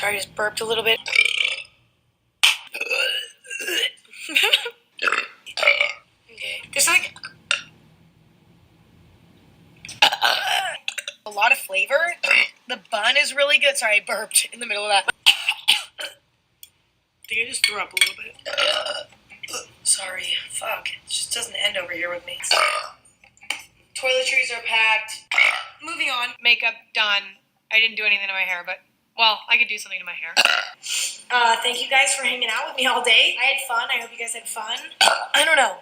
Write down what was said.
Sorry, I just burped a little bit. Okay. There's like a lot of flavor. The bun is really good. Sorry, I burped in the middle of that. I think I just threw up a little bit. Sorry. Fuck. It just doesn't end over here with me. Toiletries are packed. Moving on. Makeup done. I didn't do anything to my hair, but, well, I could do something to my hair. Thank you guys for hanging out with me all day. I had fun. I hope you guys had fun. I don't know.